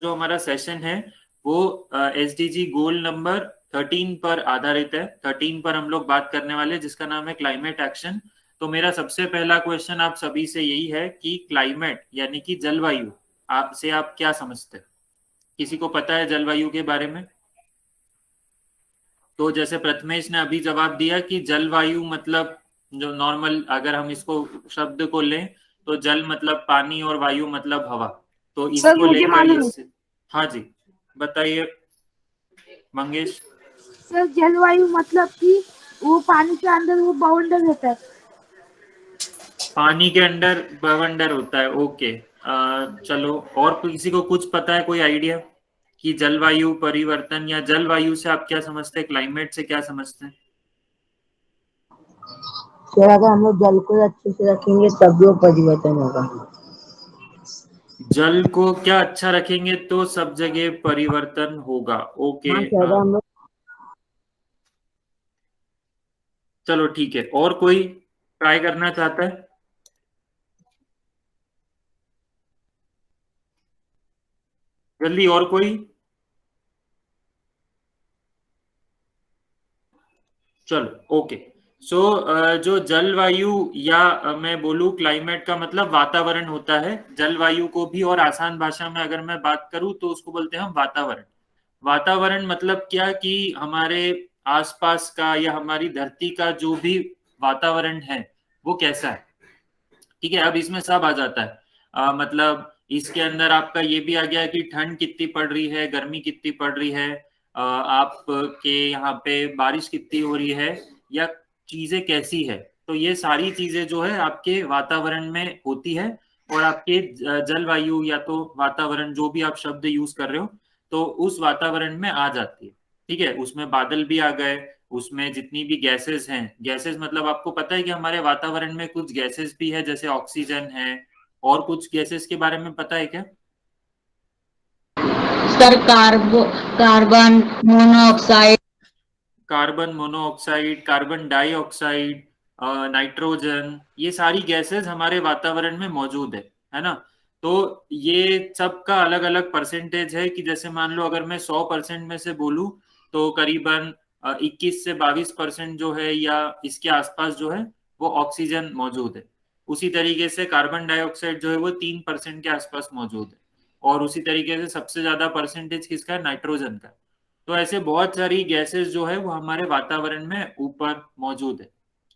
जो हमारा सेशन है वो एसडीजी गोल नंबर 13 पर आधारित है। 13 पर हम लोग बात करने वाले हैं, जिसका नाम है क्लाइमेट एक्शन। तो मेरा सबसे पहला क्वेश्चन आप सभी से यही है कि क्लाइमेट यानी कि जलवायु से आप क्या समझते हैं? किसी को पता है जलवायु के बारे में? तो जैसे प्रथमेश ने अभी जवाब दिया कि जलवायु मतलब, जो नॉर्मल अगर हम इसको शब्द को लें तो जल मतलब पानी और वायु मतलब हवा। तो सर इसको मुझे लेकर मालूम है। इस, हाँ जी, बताइए मंगेश। सर जलवायु मतलब कि वो पानी के अंदर वो बाउंडर होता है। पानी के अंदर बवंडर होता है, ओके। चलो, और किसी को कुछ पता है, कोई आइडिया कि जलवायु परिवर्तन या जलवायु से आप क्या समझते हैं, क्लाइमेट से क्या समझते हैं? सर अगर हम लोग जल को अच्छे से रखेंगे तब वो परिवर्तन होगा। जल को क्या अच्छा रखेंगे तो सब जगह परिवर्तन होगा, ओके। हाँ सर अगर हम लोग चलो ठीक है, और कोई ट्राई करना चाहता है? जल्दी, और कोई? चलो ओके। सो जो जलवायु या मैं बोलूं क्लाइमेट का मतलब वातावरण होता है। जलवायु को भी और आसान भाषा में अगर मैं बात करूं तो उसको बोलते हैं हम वातावरण। वातावरण मतलब क्या कि हमारे आसपास का या हमारी धरती का जो भी वातावरण है वो कैसा है। ठीक है, अब इसमें सब आ जाता है। मतलब इसके अंदर आपका ये भी आ गया कि ठंड कितनी पड़ रही है, गर्मी कितनी पड़ रही है, आपके यहाँ पे बारिश कितनी हो रही है, या चीजें कैसी है। तो ये सारी चीजें जो है आपके वातावरण में होती है, और आपके जलवायु या तो वातावरण जो भी आप शब्द यूज कर रहे हो तो उस वातावरण में आ जाती है। ठीक है, उसमें बादल भी आ गए, उसमें जितनी भी गैसेस हैं, गैसेस मतलब आपको पता है कि हमारे वातावरण में कुछ गैसेस भी है, जैसे ऑक्सीजन है। और कुछ गैसेस के बारे में पता है क्या? Sir carbon monoxide. Carbon monoxide, carbon dioxide, nitrogen, ये सारी गैसेस हमारे वातावरण में मौजूद है ना? तो ये सब का अलग अलग परसेंटेज है कि जैसे मान लो अगर मैं 100% में से बोलूं तो करीबन 21 से 22% जो है या इसके आसपास जो है वो ऑक्सीजन मौजूद है। उसी तरीके से कार्बन डाइऑक्साइड जो है वो 3% के आसपास मौजूद है। और उसी तरीके से सबसे ज्यादा परसेंटेज किसका है? नाइट्रोजन का। तो ऐसे बहुत सारी गैसेस जो है वो हमारे वातावरण में ऊपर मौजूद है।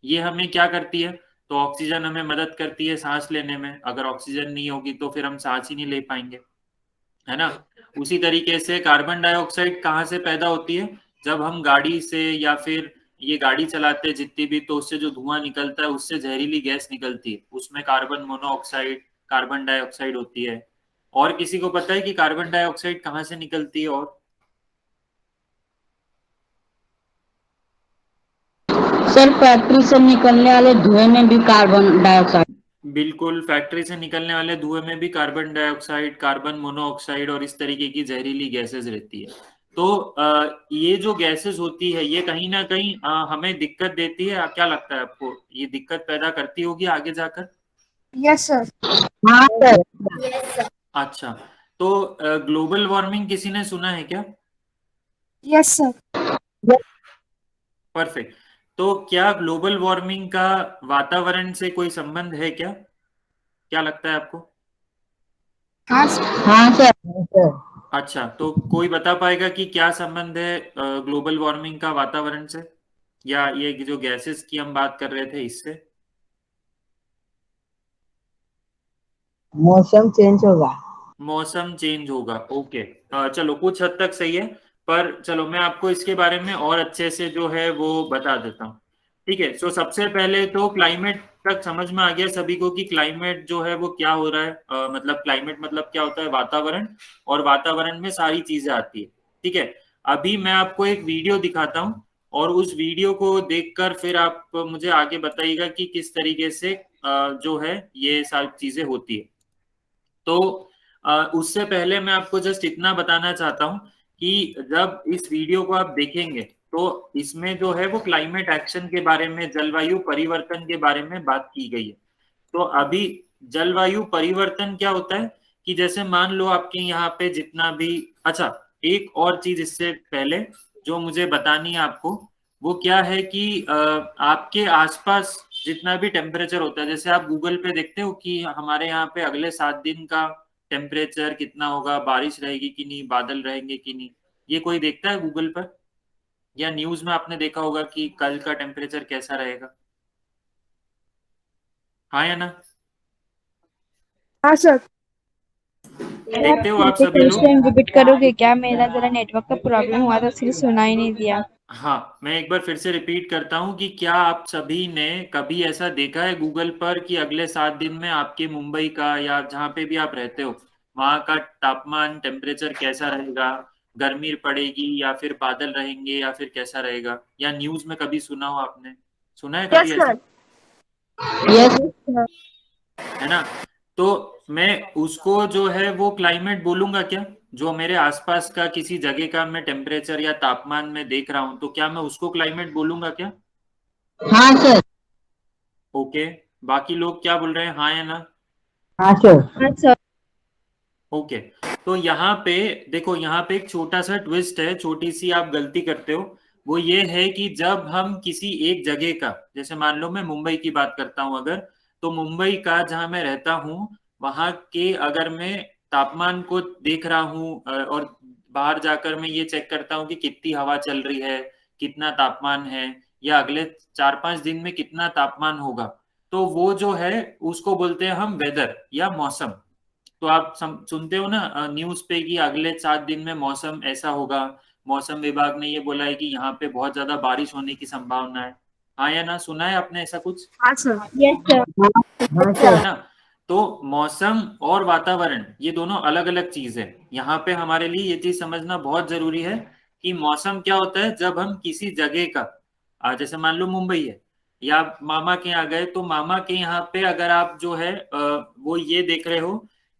ये हमें क्या करती है? तो ऑक्सीजन हमें मदद करती है सांस लेने में। अगर ऑक्सीजन नहीं होगी तो फिर हम सांस ही नहीं ले पाएंगे, है ना? उसी तरीके से कार्बन डाइऑक्साइड कहाँ से पैदा होती है? जब हम गाड़ी से या फिर ये गाड़ी चलाते हैं जितनी भी, तो उससे जो धुआं निकलता है उससे जहरीली गैस निकलती है, उसमें कार्बन मोनोऑक्साइड, कार्बन डाइऑक्साइड होती है। और किसी को पता है कि कार्बन डाइऑक्साइड कहाँ से निकलती है? और सर फैक्ट्री से निकलने वाले धुएं में भी कार्बन डाइऑक्साइड। बिल्कुल, फैक्ट्री से निकलने वाले धुएं में भी कार्बन डाइऑक्साइड, कार्बन मोनोऑक्साइड और इस तरीके की जहरीली गैसेस रहती है। तो ये जो गैसेस होती है ये कहीं ना कहीं हमें दिक्कत देती है। क्या लगता है आपको, ये दिक्कत पैदा करती होगी आगे जाकर? Yes sir. हाँ सर। अच्छा, तो ग्लोबल वार्मिंग किसी ने सुना है क्या? Yes sir. परफेक्ट। तो क्या ग्लोबल वार्मिंग का वातावरण से कोई संबंध है क्या? क्या लगता है आपको? हाँ सर। हाँ सर। अच्छा, तो कोई बता पाएगा कि क्या संबंध है ग्लोबल वार्मिंग का वातावरण से, या ये जो गैसेस की हम बात कर रहे थे इससे? मौसम चेंज होगा। मौसम चेंज होगा, ओके। चलो कुछ हद तक सही है। पर चलो मैं आपको इसके बारे में और अच्छे से जो है वो बता देता हूँ। ठीक है, सो सबसे पहले तो क्लाइमेट तक समझ में आ गया सभी को कि क्लाइमेट जो है वो क्या हो रहा है। मतलब क्लाइमेट मतलब क्या होता है? वातावरण। और वातावरण में सारी चीजें आती है। ठीक है, अभी मैं आपको एक वीडियो दिखाता हूँ, और उस वीडियो को देखकर फिर आप मुझे आगे बताइएगा कि किस तरीके से जो है ये सारी चीजें होती है। तो उससे पहले मैं आपको जस्ट इतना बताना चाहता हूं कि जब इस वीडियो को आप देखेंगे तो इसमें जो है वो क्लाइमेट एक्शन के बारे में, जलवायु परिवर्तन के बारे में बात की गई है। तो अभी जलवायु परिवर्तन क्या होता है कि जैसे मान लो आपके यहाँ पे जितना भी, अच्छा एक और चीज इससे पहले जो मुझे बतानी है आपको, वो क्या है कि आपके आसपास जितना भी टेम्परेचर होता है, जैसे आप गूगल पे देखते हो कि हमारे यहाँ पे अगले 7 दिन का टेम्परेचर कितना होगा, बारिश रहेगी कि नहीं, बादल रहेंगे कि नहीं, ये कोई देखता है गूगल पर? या न्यूज में आपने देखा होगा कि कल का टेम्परेचर कैसा रहेगा? हाँ या ना? हाँ सर। देखते हो आप सभी फर्स्ट लोग? टाइम रिपीट करोगे क्या? मेरा जरा नेटवर्क का प्रॉब्लम हुआ था, इसलिए सुना ही नहीं दिया। हाँ, मैं एक बार फिर से रिपीट करता हूँ कि क्या आप सभी ने कभी ऐसा देखा है गूगल पर कि अगले 7 दिन में आपके मुंबई का या जहाँ पे भी आप रहते हो वहाँ का तापमान, टेम्परेचर कैसा रहेगा, गर्मी पड़ेगी या फिर बादल रहेंगे या फिर कैसा रहेगा? या न्यूज में कभी सुना हो आपने? सुना है कभी यस ऐसा? सर। यस है ना? तो मैं उसको जो है वो क्लाइमेट बोलूंगा क्या? जो मेरे आसपास का किसी जगह का मैं टेम्परेचर या तापमान में देख रहा हूँ, तो क्या मैं उसको क्लाइमेट बोलूंगा क्या? हाँ सर। ओके, बाकी लोग क्या बोल रहे हैं, हाँ या ना? हाँ सर। हाँ सर। ओके, तो यहाँ पे देखो, यहाँ पे एक छोटा सा ट्विस्ट है, छोटी सी आप गलती करते हो। वो ये है कि जब हम किसी एक जगह का, जैसे मान लो मैं मुंबई की बात करता हूँ अगर, तो मुंबई का जहाँ मैं रहता हूँ वहां के अगर मैं तापमान को देख रहा हूँ और बाहर जाकर मैं ये चेक करता हूँ कि कितनी हवा चल रही है, कितना तापमान है, या अगले 4-5 दिन में कितना तापमान होगा, तो वो जो है उसको बोलते हैं हम वेदर या मौसम। तो आप सुनते हो ना न्यूज पे कि अगले 7 दिन में मौसम ऐसा होगा, मौसम विभाग ने ये बोला है कि यहाँ पे बहुत ज्यादा बारिश होने की संभावना है। हाँ या ना? सुना है आपने ऐसा कुछ? हाँ सर। Yes sir. हाँ है सर। ना? तो मौसम और वातावरण ये दोनों अलग अलग चीज है। यहाँ पे हमारे लिए ये चीज समझना बहुत जरूरी है कि मौसम क्या होता है जब हम किसी जगह का, जैसे मान लो मुंबई है या मामा के यहाँ गए, तो मामा के यहाँ पे अगर आप जो है वो ये देख रहे हो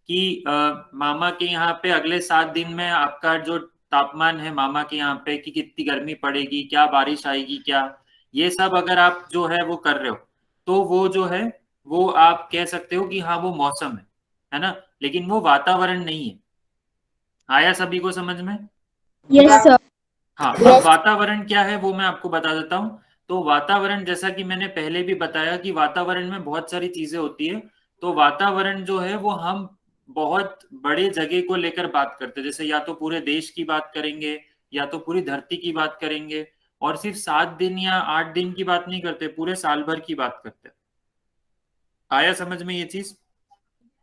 कि मामा के यहाँ पे अगले 7 दिन में आपका जो तापमान है मामा के यहाँ पे, कि कितनी गर्मी पड़ेगी, क्या बारिश आएगी, क्या, ये सब अगर आप जो है वो कर रहे हो, तो वो जो है वो आप कह सकते हो कि हाँ वो मौसम है ना? लेकिन वो वातावरण नहीं है। आया सभी को समझ में? Yes sir. हाँ, अब वातावरण क्या है वो मैं आपको बता देता हूँ। तो वातावरण, जैसा कि मैंने पहले भी बताया कि वातावरण में बहुत सारी चीजें होती है। तो वातावरण जो है वो हम बहुत बड़े जगह को लेकर बात करते हैं, जैसे या तो पूरे देश की बात करेंगे या तो पूरी धरती की बात करेंगे, और सिर्फ 7 दिन या 8 दिन की बात नहीं करते, पूरे साल भर की बात करते हैं। आया समझ में ये चीज?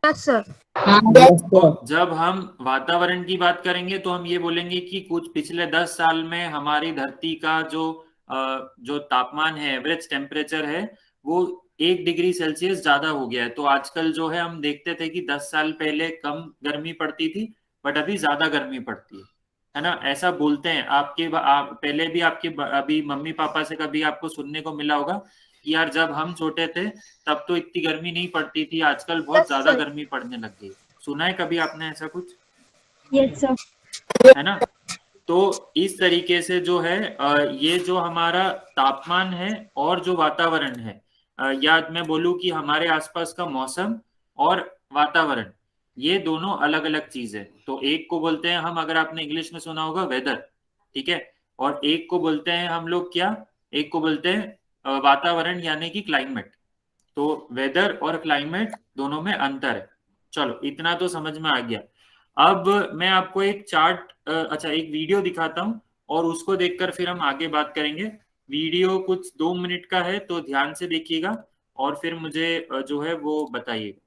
Yes sir. हाँ यस तो सर। जब हम वातावरण की बात करेंगे तो हम ये बोलेंगे कि कुछ पिछले 10 साल में हमारी धरती का जो तापमान है, एवरेज टेम्परेचर है, वो 1 डिग्री सेल्सियस ज्यादा हो गया है। तो आजकल जो है हम देखते थे कि 10 साल पहले कम गर्मी पड़ती थी, बट अभी ज्यादा गर्मी पड़ती है ना? ऐसा बोलते हैं। पहले भी आपके अभी मम्मी पापा से कभी आपको सुनने को मिला होगा कि यार जब हम छोटे थे तब तो इतनी गर्मी नहीं पड़ती थी, आजकल बहुत यस ज्यादा सर। गर्मी पड़ने लग गई। सुना है कभी आपने ऐसा कुछ? Yes sir. है ना? तो इस तरीके से जो है ये जो हमारा तापमान है और जो वातावरण है, या मैं बोलूं कि हमारे आसपास का मौसम और वातावरण, ये दोनों अलग अलग चीज है। तो एक को बोलते हैं हम, अगर आपने इंग्लिश में सुना होगा, वेदर, ठीक है, और एक को बोलते हैं हम लोग क्या, एक को बोलते हैं वातावरण यानी कि क्लाइमेट। तो वेदर और क्लाइमेट दोनों में अंतर है। चलो इतना तो समझ में आ गया। अब मैं आपको एक चार्ट, अच्छा एक वीडियो दिखाता हूँ, और उसको देखकर फिर हम आगे बात करेंगे। वीडियो कुछ 2 मिनट का है, तो ध्यान से देखिएगा और फिर मुझे जो है वो बताइएगा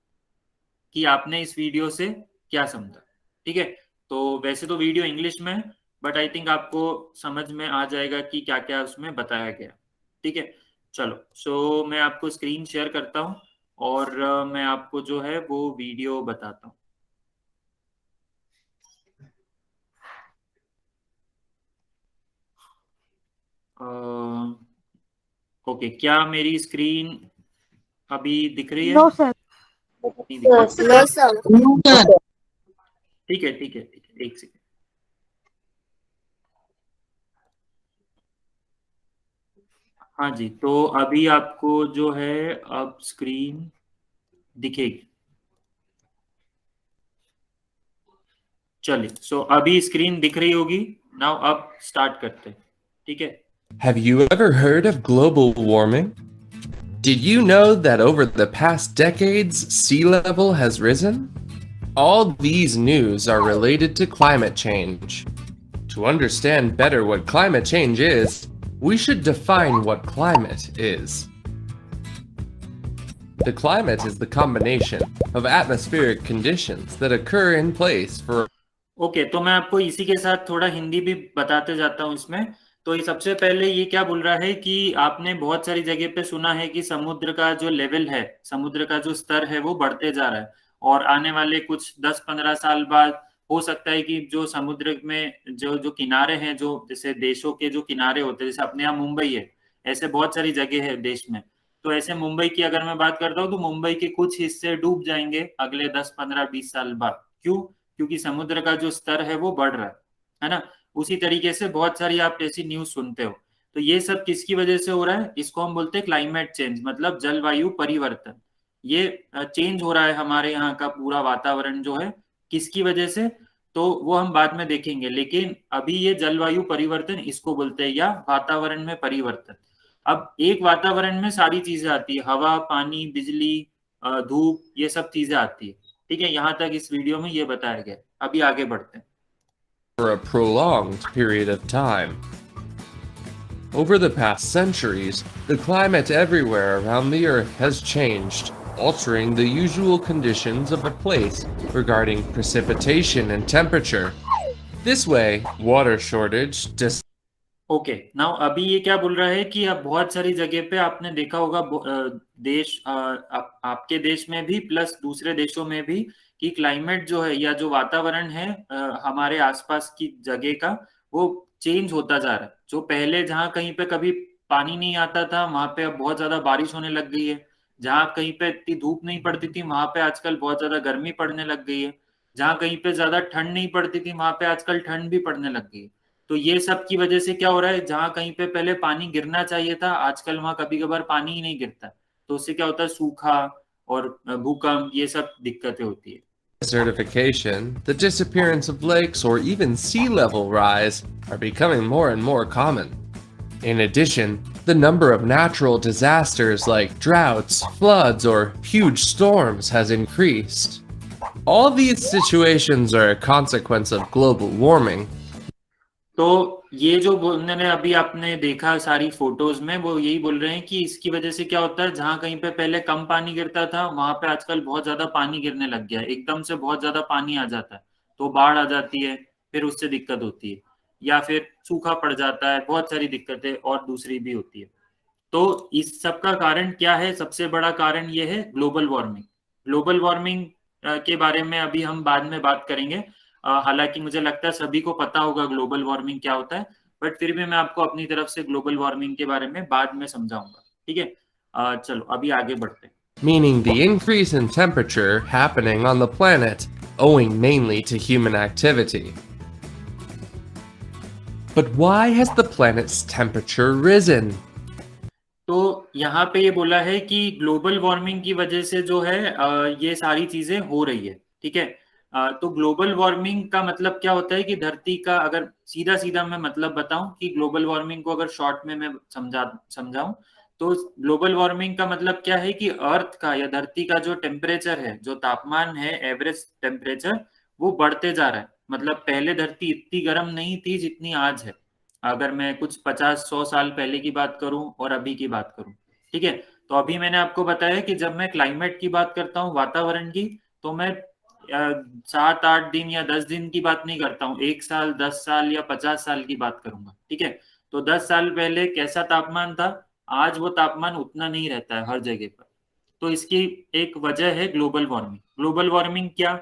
कि आपने इस वीडियो से क्या समझा। ठीक है? तो वैसे तो वीडियो इंग्लिश में है, बट आई थिंक आपको समझ में आ जाएगा कि क्या क्या उसमें बताया गया। ठीक है? चलो, सो मैं आपको स्क्रीन शेयर करता हूँ और मैं आपको जो है वो वीडियो बताता हूँ। ओके, क्या मेरी स्क्रीन अभी दिख रही है? No sir. नहीं दिख रही? No sir. No sir. ठीक है, ठीक है, ठीक है, एक सेकेंड। हाँ जी, तो अभी आपको जो है अब स्क्रीन दिखेगी। चलिए, सो अभी स्क्रीन दिख रही होगी। नाउ अब स्टार्ट करते हैं, ठीक है। Have you ever heard of global warming? Did you know that over the past decades, sea level has risen? All these news are related to climate change. To understand better what climate change is, we should define what climate is. The climate is the combination of atmospheric conditions that occur in place for okay, तो मैं आपको इसी के साथ थोड़ा हिंदी भी बताते जाता हूँ इसमें। तो ये सबसे पहले ये क्या बोल रहा है कि आपने बहुत सारी जगह पे सुना है कि समुद्र का जो लेवल है, समुद्र का जो स्तर है वो बढ़ते जा रहा है, और आने वाले कुछ 10-15 साल बाद हो सकता है कि जो समुद्र में जो जो किनारे हैं, जो जैसे देशों के जो किनारे होते हैं, जैसे अपने यहाँ मुंबई है, ऐसे बहुत सारी जगह है देश में। तो ऐसे मुंबई की अगर मैं बात करता हूँ तो मुंबई के कुछ हिस्से डूब जाएंगे अगले 10-15-20 साल बाद। क्यों? क्योंकि समुद्र का जो स्तर है वो बढ़ रहा है ना। उसी तरीके से बहुत सारी आप ऐसी न्यूज सुनते हो। तो ये सब किसकी वजह से हो रहा है? इसको हम बोलते हैं क्लाइमेट चेंज, मतलब जलवायु परिवर्तन। ये चेंज हो रहा है हमारे यहाँ का पूरा वातावरण जो है, किसकी वजह से, तो वो हम बाद में देखेंगे। लेकिन अभी ये जलवायु परिवर्तन इसको बोलते हैं, या वातावरण में परिवर्तन। अब एक वातावरण में सारी चीजें आती है, हवा, पानी, बिजली, धूप, ये सब चीजें आती है। ठीक है, यहाँ तक इस वीडियो में ये बताया गया। अभी आगे बढ़ते हैं। for a prolonged period of time. Over the past centuries, the climate everywhere around the Earth has changed, altering the usual conditions of a place regarding precipitation and temperature. This way, water shortage, okay, now अभी ये क्या बोल रहा है कि अब बहुत सारी जगह पे आपने देखा होगा, देश आपके देश में भी प्लस दूसरे देशों में भी, कि क्लाइमेट जो है या जो वातावरण है हमारे आसपास की जगह का, वो चेंज होता जा रहा है। जो पहले जहाँ कहीं पे कभी पानी नहीं आता था, वहां पे अब बहुत ज्यादा बारिश होने लग गई है। जहाँ कहीं पे इतनी धूप नहीं पड़ती थी, वहां पे आजकल बहुत ज्यादा गर्मी पड़ने लग गई है। जहाँ कहीं पे ज्यादा ठंड नहीं पड़ती थी, वहां पे आजकल ठंड भी पड़ने लग गई है। तो ये सब की वजह से क्या हो रहा है, जहाँ कहीं पे पहले पानी गिरना चाहिए था, आजकल वहां कभी कभार पानी ही नहीं गिरता। तो उससे क्या होता है, सूखा और भूकंप, ये सब दिक्कतें होती है। desertification, the disappearance of lakes, or even sea level rise are becoming more and more common. In addition, the number of natural disasters like droughts, floods, or huge storms has increased. All these situations are a consequence of global warming. तो ये जो उन्होंने अभी आपने देखा सारी photos में, वो यही बोल रहे हैं कि इसकी वजह से क्या होता है, जहाँ कहीं पे पहले कम पानी गिरता था, वहां पे आजकल बहुत ज्यादा पानी गिरने लग गया है। एकदम से बहुत ज्यादा पानी आ जाता है तो बाढ़ आ जाती है, फिर उससे दिक्कत होती है, या फिर सूखा पड़ जाता है, बहुत सारी दिक्कतें और दूसरी भी होती है। तो इस सब का कारण क्या है? सबसे बड़ा कारण ये है ग्लोबल वार्मिंग। ग्लोबल वार्मिंग के बारे में अभी हम बाद में बात करेंगे। हालांकि मुझे लगता है सभी को पता होगा ग्लोबल वार्मिंग क्या होता है, बट फिर भी मैं आपको अपनी तरफ से ग्लोबल वार्मिंग के बारे में बाद में समझाऊंगा। ठीक है, चलो अभी आगे बढ़ते हैं। Meaning the increase in temperature happening on the planet owing mainly to human activity. But why has the planet's temperature risen? तो यहाँ पे ये बोला है कि ग्लोबल वार्मिंग की वजह से जो है ये सारी चीजें हो रही है। ठीक है, तो ग्लोबल वार्मिंग का मतलब क्या होता है कि धरती का, अगर सीधा सीधा मैं मतलब बताऊं कि ग्लोबल वार्मिंग को अगर शॉर्ट में मैं समझाऊं, तो ग्लोबल वार्मिंग का मतलब क्या है कि अर्थ का या धरती का जो टेम्परेचर है, जो तापमान है, एवरेज टेम्परेचर, वो बढ़ते जा रहा है। मतलब पहले धरती इतनी गर्म नहीं थी जितनी आज है, अगर मैं कुछ 50-100 साल पहले की बात करूं और अभी की बात करूं। ठीक है, तो अभी मैंने आपको बताया कि जब मैं क्लाइमेट की बात करता हूं, वातावरण की, तो मैं 7-8 दिन या 10 दिन की बात नहीं करता हूँ, 1 साल, 10 साल या 50 साल की बात करूंगा। ठीक है, तो 10 साल पहले कैसा तापमान था, आज वो तापमान उतना नहीं रहता है हर जगह पर। तो इसकी एक वजह है ग्लोबल वार्मिंग। ग्लोबल वार्मिंग क्या,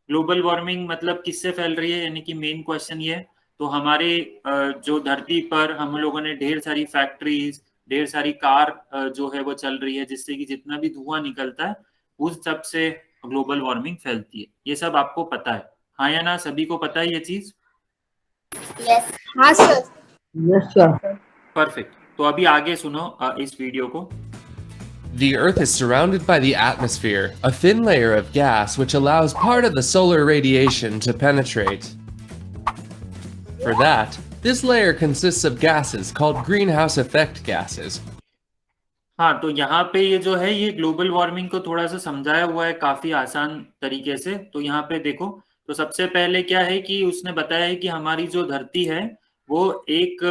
ग्लोबल वार्मिंग मतलब किससे फैल रही है, यानी कि मेन क्वेश्चन ये है। तो हमारे जो धरती पर हम लोगों ने ढेर सारी फैक्ट्रीज, ढेर सारी कार जो है वो चल रही है, जिससे कि जितना भी धुआं निकलता है उस सब से ग्लोबल वार्मिंग फैलती है। ये सब आपको पता है, हाँ या ना? सभी को पता है ये चीज? यस, हाँ सर। Yes, sir. परफेक्ट। तो अभी आगे सुनो इस वीडियो को। The Earth is surrounded by the atmosphere, a thin layer of gas which allows part of the solar radiation to penetrate. For that, this layer consists of gases called greenhouse effect gases. हाँ, तो यहाँ पे ये जो है ये global warming को थोड़ा सा समझाया हुआ है काफी आसान तरीके से। तो यहाँ पे देखो, तो सबसे पहले क्या है कि उसने बताया है कि हमारी जो धरती है वो एक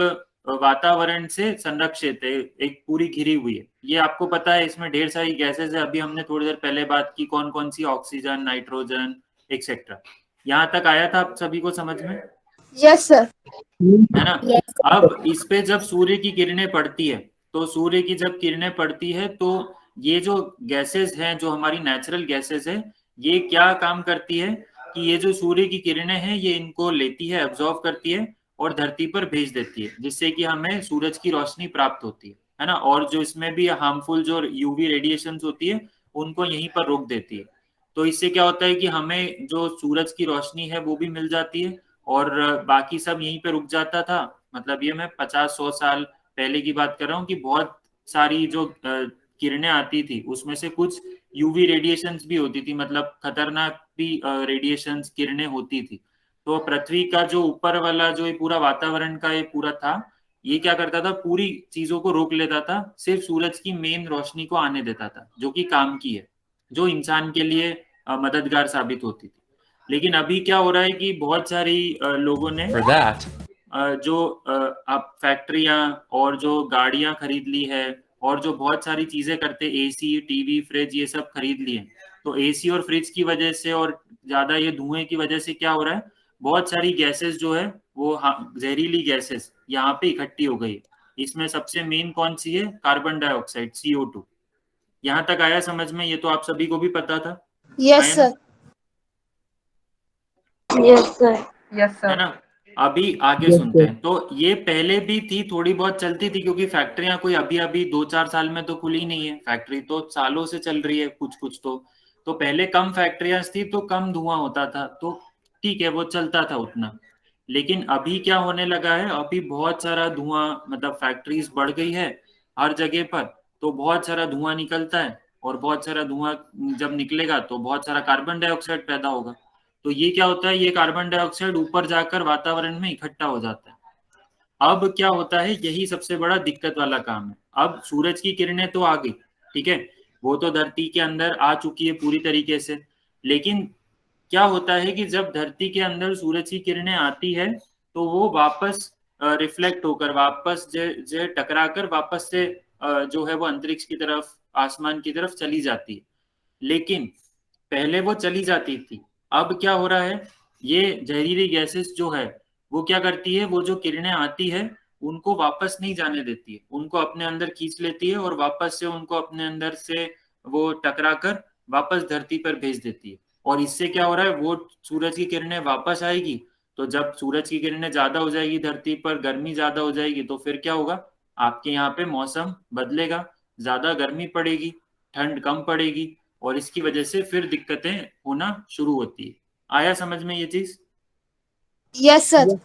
वातावरण से संरक्षित है, एक पूरी घिरी हुई है। ये आपको पता है, इसमें ढेर सारी गैसेस है। अभी हमने थोड़ी देर पहले बात की कौन कौन सी, ऑक्सीजन, नाइट्रोजन एक्सेट्रा। यहाँ तक आया था आप सभी को समझ में? Yes sir. है ना? अब इस पे जब सूर्य की किरणें पड़ती है, तो सूर्य की जब किरणें पड़ती है तो ये जो गैसेस हैं, जो हमारी नेचुरल गैसेस है, ये क्या काम करती है कि ये जो सूर्य की किरणें हैं ये इनको लेती है, एब्जॉर्ब करती है और धरती पर भेज देती है, जिससे कि हमें सूरज की रोशनी प्राप्त होती है ना? और जो इसमें भी हार्मफुल जो यूवी रेडिएशंस होती है उनको यहीं पर रोक देती है। तो इससे क्या होता है कि हमें जो सूरज की रोशनी है वो भी मिल जाती है और बाकी सब यहीं पे रुक जाता था। मतलब ये मैं 50-100 साल पहले की बात कर रहा हूँ कि बहुत सारी जो किरणें आती थी उसमें से कुछ यूवी रेडिएशंस भी होती थी, मतलब खतरनाक भी रेडिएशंस किरणें होती थी। तो पृथ्वी का जो ऊपर वाला जो ये पूरा वातावरण का ये पूरा था, ये क्या करता था, पूरी चीजों को रोक लेता था, सिर्फ सूरज की मेन रोशनी को आने देता था, जो कि काम की है, जो इंसान के लिए मददगार साबित होती थी। लेकिन अभी क्या हो रहा है कि बहुत सारी लोगों ने For that, जो आप फैक्ट्रियां और जो गाड़ियां खरीद ली है और जो बहुत सारी चीजें करते, एसी, टीवी, फ्रिज, ये सब खरीद लिए। तो एसी और फ्रिज की वजह से और ज्यादा ये धुएं की वजह से क्या हो रहा है, बहुत सारी गैसेस जो है वो जहरीली गैसेस यहाँ पे इकट्ठी हो गई। इसमें सबसे मेन कौन सी है? Carbon dioxide, CO2। यहाँ तक आया समझ में? ये तो आप सभी को भी पता था। यस आया ना? सर। Yes sir. है ना? अभी आगे सुनते हैं। तो ये पहले भी थी, थोड़ी बहुत चलती थी, क्योंकि फैक्ट्रियां कोई अभी अभी 2-4 साल में तो खुली नहीं है, फैक्ट्री तो सालों से चल रही है कुछ कुछ। तो पहले कम फैक्ट्रियां थी तो कम धुआं होता था, तो ठीक है वो चलता था उतना। लेकिन अभी क्या होने लगा है, अभी बहुत सारा धुआं, मतलब फैक्ट्रीज बढ़ गई है हर जगह पर, तो बहुत सारा धुआं निकलता है और बहुत सारा धुआं जब निकलेगा तो बहुत सारा कार्बन डाइऑक्साइड पैदा होगा। तो ये क्या होता है, ये कार्बन डाइऑक्साइड ऊपर जाकर वातावरण में इकट्ठा हो जाता है। अब क्या होता है, यही सबसे बड़ा दिक्कत वाला काम है। अब सूरज की किरणें तो आ गई, ठीक है, वो तो धरती के अंदर आ चुकी है पूरी तरीके से। लेकिन क्या होता है कि जब धरती के अंदर सूरज की किरणें आती है तो वो वापस रिफ्लेक्ट होकर वापस जो टकरा कर वापस से जो है वो अंतरिक्ष की तरफ, आसमान की तरफ चली जाती है। लेकिन पहले वो चली जाती थी, अब क्या हो रहा है, ये जहरीली गैसेस जो है वो क्या करती है, वो जो किरणें आती है उनको वापस नहीं जाने देती है, उनको अपने अंदर खींच लेती है और वापस से उनको अपने अंदर से वो टकरा कर वापस धरती पर भेज देती है। और इससे क्या हो रहा है, वो सूरज की किरणें वापस आएगी, तो जब सूरज की किरणें ज्यादा हो जाएगी धरती पर, गर्मी ज्यादा हो जाएगी, तो फिर क्या होगा, आपके यहाँ पे मौसम बदलेगा, ज्यादा गर्मी पड़ेगी, ठंड कम पड़ेगी और इसकी वजह से फिर दिक्कतें होना शुरू होती है। आया समझ में ये चीज? Yes sir.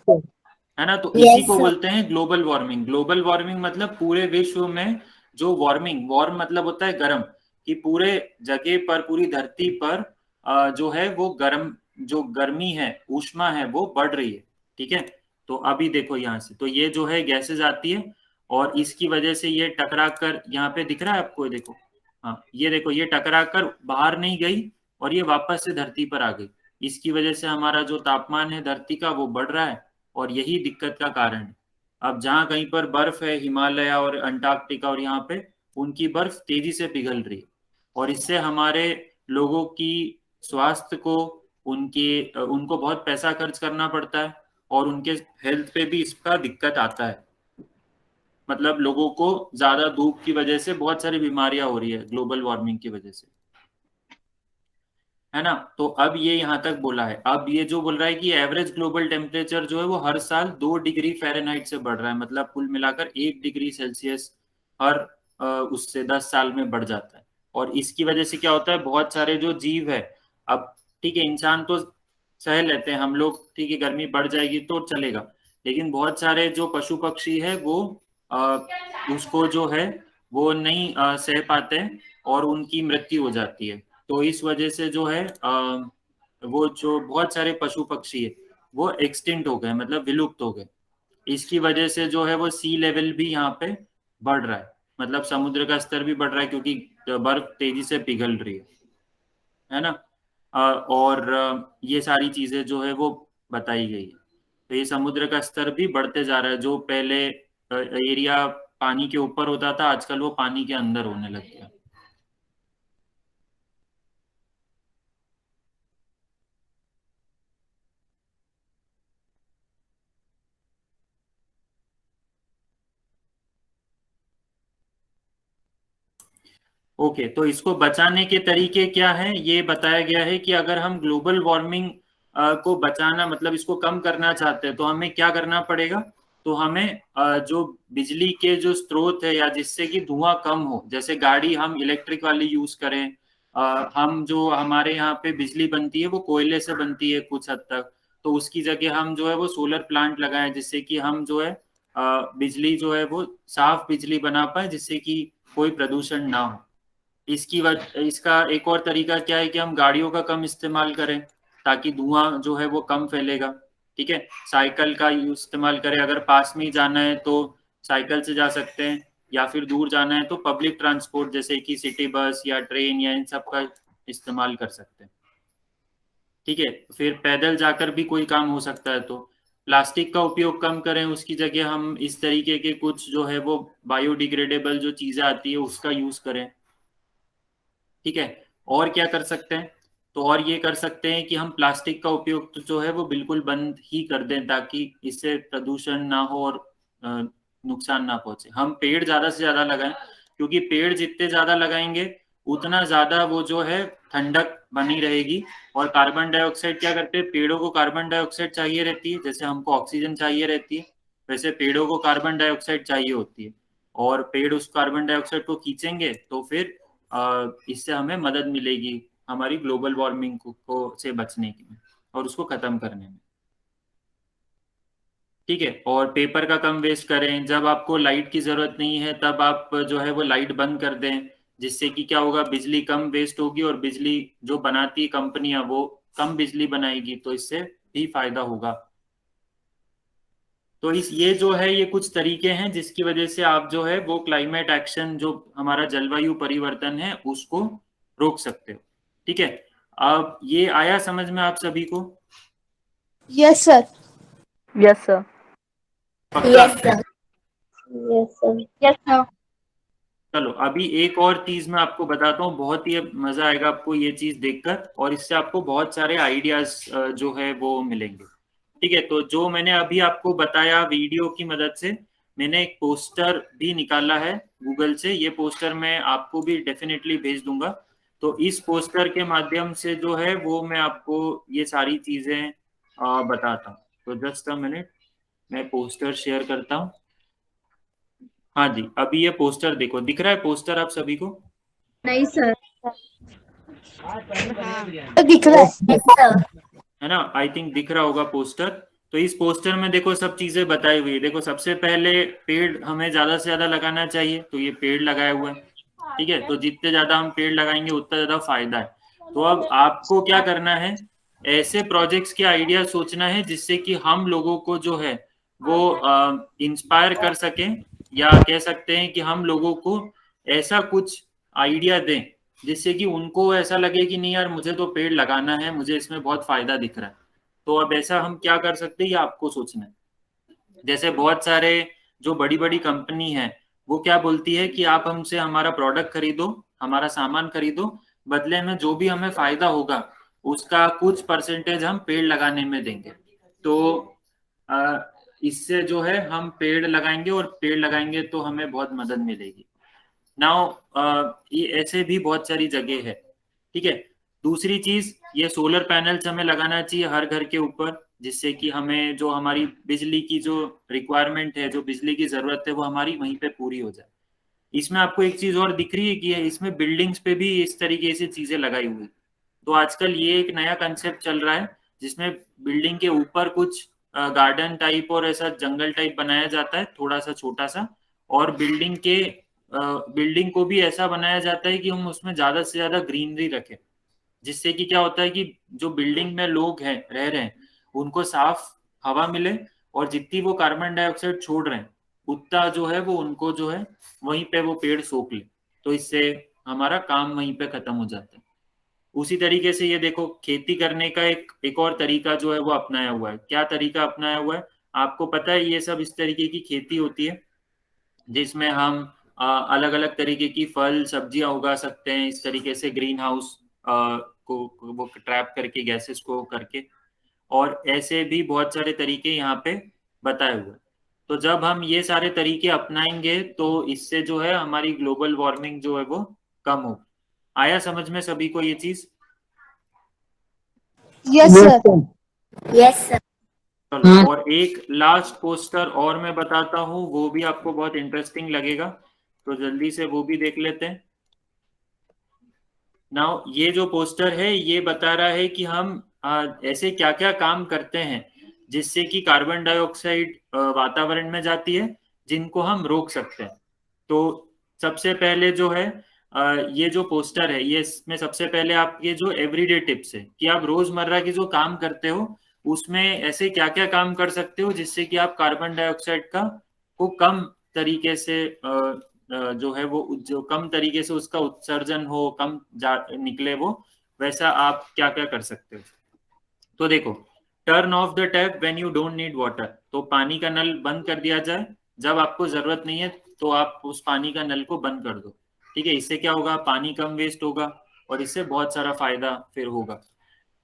है ना? तो इसी को बोलते हैं ग्लोबल वार्मिंग। ग्लोबल वार्मिंग मतलब पूरे विश्व में जो वार्मिंग, वार्म मतलब होता है गर्म, कि पूरे जगह पर, पूरी धरती पर जो है वो गर्म, जो गर्मी है, ऊष्मा है, वो बढ़ रही है। ठीक है, तो अभी देखो यहाँ से, तो ये जो है गैसेस आती है और इसकी वजह से ये टकरा कर, यहाँ पे दिख रहा है आपको, देखो, हाँ ये देखो, ये टकरा कर बाहर नहीं गई और ये वापस से धरती पर आ गई। इसकी वजह से हमारा जो तापमान है धरती का वो बढ़ रहा है और यही दिक्कत का कारण है। अब जहाँ कहीं पर बर्फ है, हिमालय और अंटार्कटिका और यहाँ पे, उनकी बर्फ तेजी से पिघल रही है और इससे हमारे लोगों की स्वास्थ्य को, उनको बहुत पैसा खर्च करना पड़ता है और उनके हेल्थ पे भी इसका दिक्कत आता है। मतलब लोगों को ज्यादा धूप की वजह से बहुत सारी बीमारियां हो रही है ग्लोबल वार्मिंग की वजह से, है ना? तो अब ये यहाँ तक बोला है। अब ये जो बोल रहा है कि एवरेज ग्लोबल टेम्परेचर जो है वो हर साल 2 डिग्री फ़ारेनहाइट से बढ़ रहा है, मतलब कुल मिलाकर 1 डिग्री सेल्सियस हर उससे 10 साल में बढ़ जाता है। और इसकी वजह से क्या होता है, बहुत सारे जो जीव है, अब ठीक है इंसान तो सह लेते हैं हम लोग, ठीक है गर्मी बढ़ जाएगी तो चलेगा, लेकिन बहुत सारे जो पशु पक्षी है वो उसको जो है वो नहीं सह पाते हैं और उनकी मृत्यु हो जाती है। तो इस वजह से जो है वो जो बहुत सारे पशु पक्षी है वो एक्सटिंक्ट हो गए, मतलब विलुप्त हो गए। इसकी वजह से जो है वो सी लेवल भी यहाँ पे बढ़ रहा है, मतलब समुद्र का स्तर भी बढ़ रहा है क्योंकि बर्फ तेजी से पिघल रही है ना। और ये सारी चीजें जो है वो बताई गई है। तो ये समुद्र का स्तर भी बढ़ते जा रहा है, जो पहले एरिया पानी के ऊपर होता था आजकल वो पानी के अंदर होने लग गया। ओके, तो इसको बचाने के तरीके क्या हैं, ये बताया गया है कि अगर हम ग्लोबल वार्मिंग को बचाना, मतलब इसको कम करना चाहते हैं तो हमें क्या करना पड़ेगा। तो हमें जो बिजली के जो स्रोत है या जिससे कि धुआं कम हो, जैसे गाड़ी हम इलेक्ट्रिक वाली यूज करें। हम जो हमारे यहाँ पे बिजली बनती है वो कोयले से बनती है कुछ हद तक, तो उसकी जगह हम जो है वो सोलर प्लांट लगाएं, जिससे कि हम जो है बिजली जो है वो साफ बिजली बना पाए, जिससे कि कोई प्रदूषण ना हो। इसका एक और तरीका क्या है कि हम गाड़ियों का कम इस्तेमाल करें, ताकि धुआं जो है वो कम फैलेगा। ठीक है, साइकिल का इस्तेमाल करें, अगर पास में ही जाना है तो साइकिल से जा सकते हैं, या फिर दूर जाना है तो पब्लिक ट्रांसपोर्ट जैसे कि सिटी बस या ट्रेन या इन सब का इस्तेमाल कर सकते हैं। ठीक है, फिर पैदल जाकर भी कोई काम हो सकता है। तो प्लास्टिक का उपयोग कम करें, उसकी जगह हम इस तरीके के कुछ जो है वो बायोडिग्रेडेबल जो चीजें आती है उसका यूज करें। ठीक है, और क्या कर सकते हैं, तो और ये कर सकते हैं कि हम प्लास्टिक का उपयोग तो जो है वो बिल्कुल बंद ही कर दें, ताकि इससे प्रदूषण ना हो और नुकसान ना पहुंचे। हम पेड़ ज्यादा से ज्यादा लगाएं, क्योंकि पेड़ जितने ज्यादा लगाएंगे उतना ज्यादा वो जो है ठंडक बनी रहेगी। और कार्बन डाइऑक्साइड क्या करते हैं, पेड़ों को कार्बन डाइऑक्साइड चाहिए रहती है, जैसे हमको ऑक्सीजन चाहिए रहती है वैसे पेड़ों को कार्बन डाइऑक्साइड चाहिए होती है। और पेड़ उस कार्बन डाइऑक्साइड को खींचेंगे तो फिर इससे हमें मदद मिलेगी हमारी ग्लोबल वार्मिंग को से बचने की और उसको खत्म करने में। ठीक है, और पेपर का कम वेस्ट करें, जब आपको लाइट की जरूरत नहीं है तब आप जो है वो लाइट बंद कर दें, जिससे कि क्या होगा, बिजली कम वेस्ट होगी और बिजली जो बनाती है कंपनियां वो कम बिजली बनाएगी, तो इससे भी फायदा होगा। तो इस ये जो है ये कुछ तरीके हैं जिसकी वजह से आप जो है वो क्लाइमेट एक्शन, जो हमारा जलवायु परिवर्तन है, उसको रोक सकते हो। ठीक है, अब ये आया समझ में आप सभी को? Yes sir. Yes sir. पक्का? Yes sir. Yes sir. चलो अभी एक और चीज मैं आपको बताता हूँ, बहुत ही मजा आएगा आपको ये चीज देखकर, और इससे आपको बहुत सारे आइडियाज जो है वो मिलेंगे। ठीक है, तो जो मैंने अभी आपको बताया वीडियो की मदद से, मैंने एक पोस्टर भी निकाला है गूगल से, ये पोस्टर मैं आपको भी डेफिनेटली भेज दूंगा। तो इस पोस्टर के माध्यम से जो है वो मैं आपको ये सारी चीजें बताता हूँ। तो जस्ट अ मिनट, मैं पोस्टर शेयर करता हूँ। हाँ जी, अभी ये पोस्टर देखो, दिख रहा है पोस्टर आप सभी को? नहीं सर। हाँ। दिख रहा है ना, आई थिंक दिख रहा होगा पोस्टर। तो इस पोस्टर में देखो सब चीजें बताई हुई है। देखो सबसे पहले पेड़ हमें ज्यादा से ज्यादा लगाना चाहिए, तो ये पेड़ लगाए हुए हैं। ठीक है, तो जितने ज्यादा हम पेड़ लगाएंगे उतना ज्यादा फायदा है। तो अब आपको क्या करना है, ऐसे प्रोजेक्ट्स के आइडिया सोचना है जिससे कि हम लोगों को जो है वो इंस्पायर कर सकें, या कह सकते हैं कि हम लोगों को ऐसा कुछ आइडिया दें जिससे कि उनको ऐसा लगे कि नहीं यार मुझे तो पेड़ लगाना है, मुझे इसमें बहुत फायदा दिख रहा है। तो अब ऐसा हम क्या कर सकते हैं, ये आपको सोचना है। जैसे बहुत सारे जो बड़ी बड़ी कंपनी है वो क्या बोलती है कि आप हमसे हमारा प्रोडक्ट खरीदो, हमारा सामान खरीदो, बदले में जो भी हमें फायदा होगा उसका कुछ परसेंटेज हम पेड़ लगाने में देंगे। तो अ, इससे जो है हम पेड़ लगाएंगे, और पेड़ लगाएंगे तो हमें बहुत मदद मिलेगी। नाउ ये ऐसे भी बहुत सारी जगह है। ठीक है, दूसरी चीज, ये सोलर पैनल्स हमें लगाना चाहिए हर घर के ऊपर, जिससे कि हमें जो हमारी बिजली की जो रिक्वायरमेंट है, जो बिजली की जरूरत है, वो हमारी वहीं पे पूरी हो जाए। इसमें आपको एक चीज और दिख रही है कि इसमें बिल्डिंग्स पे भी इस तरीके से चीजें लगाई हुई। तो आजकल ये एक नया कंसेप्ट चल रहा है जिसमें बिल्डिंग के ऊपर कुछ गार्डन टाइप और ऐसा जंगल टाइप बनाया जाता है, थोड़ा सा छोटा सा, और बिल्डिंग के बिल्डिंग को भी ऐसा बनाया जाता है कि हम उसमें ज्यादा से ज्यादा ग्रीनरी रखें, जिससे कि क्या होता है कि जो बिल्डिंग में लोग हैं रह रहे हैं उनको साफ हवा मिले, और जितनी वो कार्बन डाइऑक्साइड छोड़ रहे हैं उतना जो है वो उनको जो है वहीं पे वो पेड़ सोख ले, तो इससे हमारा काम वहीं पे खत्म हो जाता है। उसी तरीके से ये देखो, खेती करने का एक और तरीका जो है वो अपनाया हुआ है। क्या तरीका अपनाया हुआ है आपको पता है? ये सब इस तरीके की खेती होती है जिसमें हम अलग अलग तरीके की फल सब्जियां उगा सकते हैं, इस तरीके से ग्रीन हाउस को वो ट्रैप करके गैसेस को करके, और ऐसे भी बहुत सारे तरीके यहाँ पे बताए हुए हैं। तो जब हम ये सारे तरीके अपनाएंगे तो इससे जो है हमारी ग्लोबल वार्मिंग जो है वो कम हो। आया समझ में सभी को ये चीज? Yes sir. चलो, और एक लास्ट पोस्टर और मैं बताता हूँ, वो भी आपको बहुत इंटरेस्टिंग लगेगा, तो जल्दी से वो भी देख लेते हैं। नाउ ये जो पोस्टर है ये बता रहा है कि हम ऐसे क्या क्या काम करते हैं जिससे कि कार्बन डाइऑक्साइड वातावरण में जाती है, जिनको हम रोक सकते हैं। तो सबसे पहले जो है ये जो पोस्टर है ये इसमें सबसे पहले आपके जो एवरीडे टिप्स है कि आप रोजमर्रा के जो काम करते हो उसमें ऐसे क्या क्या काम कर सकते हो जिससे कि आप कार्बन डाइऑक्साइड का को कम तरीके से जो है वो जो कम तरीके से उसका उत्सर्जन हो, कम निकले वो, वैसा आप क्या क्या कर सकते हो। तो देखो, turn off the tap when you don't need water, तो पानी का नल बंद कर दिया जाए, जब आपको जरूरत नहीं है तो आप उस पानी का नल को बंद कर दो। ठीक है, इससे क्या होगा, पानी कम वेस्ट होगा और इससे बहुत सारा फायदा फिर होगा।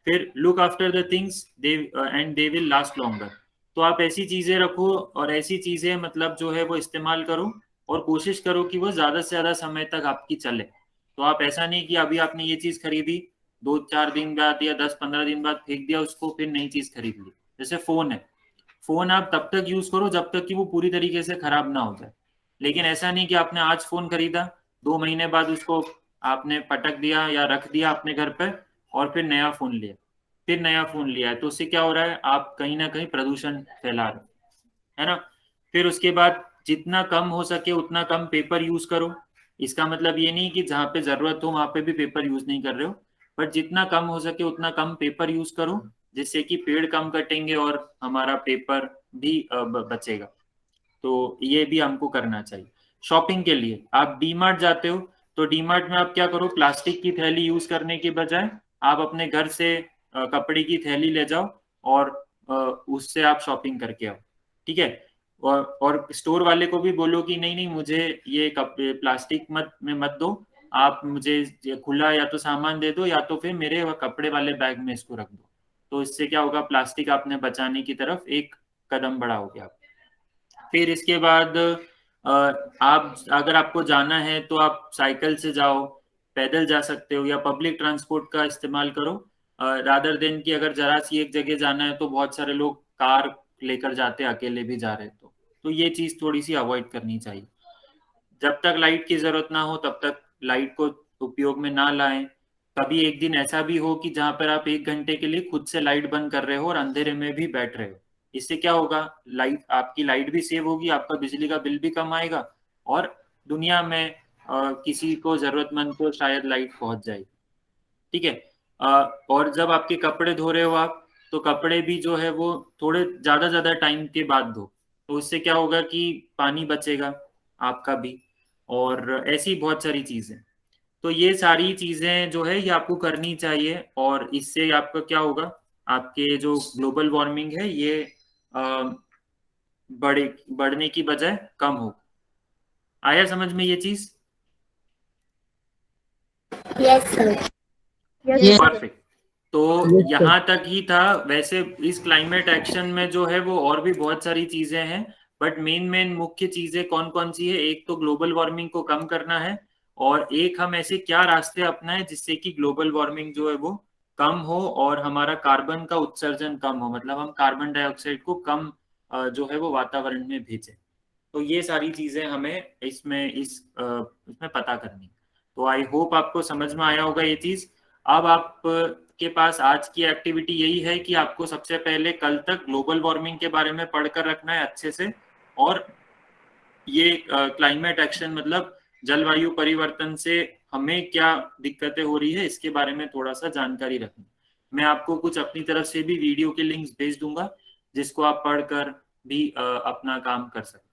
फिर look after the things they and they will last longer, तो आप ऐसी चीजें रखो और ऐसी चीजें मतलब जो है वो इस्तेमाल करो और कोशिश करो कि वो ज्यादा से ज्यादा समय तक आपकी चले। तो आप ऐसा नहीं कि अभी आपने ये चीज खरीदी, 2-4 दिन बाद या 10-15 दिन बाद फेंक दिया उसको, फिर नई चीज खरीद ली। जैसे फोन है, फोन आप तब तक यूज करो जब तक कि वो पूरी तरीके से खराब ना हो जाए, लेकिन ऐसा नहीं कि आपने आज फोन खरीदा, 2 महीने बाद उसको आपने पटक दिया या रख दिया अपने घर पे और फिर नया फोन लिया, फिर नया फोन लिया है, तो उससे क्या हो रहा है, आप कहीं ना कहीं प्रदूषण फैला रहे हो, है ना। फिर उसके बाद जितना कम हो सके उतना कम पेपर यूज करो। इसका मतलब ये नहीं कि जहाँ पे जरूरत हो वहां पे भी पेपर यूज नहीं कर रहे हो, बट जितना कम हो सके उतना कम पेपर यूज करो, जिससे कि पेड़ कम कटेंगे और हमारा पेपर भी बचेगा। तो ये भी हमको करना चाहिए। शॉपिंग के लिए आप डीमार्ट जाते हो तो डीमार्ट में आप क्या करो, प्लास्टिक की थैली यूज करने के बजाय आप अपने घर से कपड़े की थैली ले जाओ और उससे आप शॉपिंग करके आओ। ठीक है, और स्टोर वाले को भी बोलो कि नहीं नहीं मुझे ये कपड़े प्लास्टिक मत दो, आप मुझे खुला या तो सामान दे दो या तो फिर मेरे कपड़े वाले बैग में इसको रख दो। तो इससे क्या होगा, प्लास्टिक आपने बचाने की तरफ एक कदम बढ़ाओगे आप। फिर इसके बाद आप अगर आपको जाना है तो आप साइकिल से जाओ, पैदल जा सकते हो या पब्लिक ट्रांसपोर्ट का इस्तेमाल करो, रादर देन कि अगर जरा सी एक जगह जाना है तो बहुत सारे लोग कार लेकर जाते हैं, अकेले भी जा रहे हैं तो ये चीज थोड़ी सी अवॉइड करनी चाहिए। जब तक लाइट की जरूरत ना हो तब तक लाइट को उपयोग में ना लाएं। कभी एक दिन ऐसा भी हो कि जहां पर आप 1 घंटे के लिए खुद से लाइट बंद कर रहे हो और अंधेरे में भी बैठ रहे हो, इससे क्या होगा, आपकी लाइट भी सेव होगी, आपका बिजली का बिल भी कम आएगा और दुनिया में किसी को जरूरतमंद को शायद लाइट पहुंच जाएगी। ठीक है, और जब आपके कपड़े धो रहे हो आप, तो कपड़े भी जो है वो थोड़े ज्यादा टाइम के बाद धो, तो इससे क्या होगा कि पानी बचेगा आपका भी, और ऐसी बहुत सारी चीजें। तो ये सारी चीजें जो है ये आपको करनी चाहिए और इससे आपका क्या होगा, आपके जो ग्लोबल वार्मिंग है ये बढ़ने की बजाय कम हो। आया समझ में ये चीज? Yes. परफेक्ट। तो यहाँ तक ही था। वैसे इस क्लाइमेट एक्शन में जो है वो और भी बहुत सारी चीजें हैं, बट मेन मुख्य चीजें कौन कौन सी है, एक तो ग्लोबल वार्मिंग को कम करना है, और एक हम ऐसे क्या रास्ते अपनाएं जिससे कि ग्लोबल वार्मिंग जो है वो कम हो और हमारा कार्बन का उत्सर्जन कम हो, मतलब हम कार्बन डाइऑक्साइड को कम जो है वो वातावरण में भेजें। तो ये सारी चीजें हमें इसमें पता करनी। तो आई होप आपको समझ में आया होगा ये चीज। अब आप के पास आज की एक्टिविटी यही है कि आपको सबसे पहले कल तक ग्लोबल वार्मिंग के बारे में पढ़कर रखना है अच्छे से, और ये क्लाइमेट एक्शन मतलब जलवायु परिवर्तन से हमें क्या दिक्कतें हो रही है इसके बारे में थोड़ा सा जानकारी रखना। मैं आपको कुछ अपनी तरफ से भी वीडियो के लिंक्स भेज दूंगा जिसको आप पढ़कर भी अपना काम कर सकते हैं।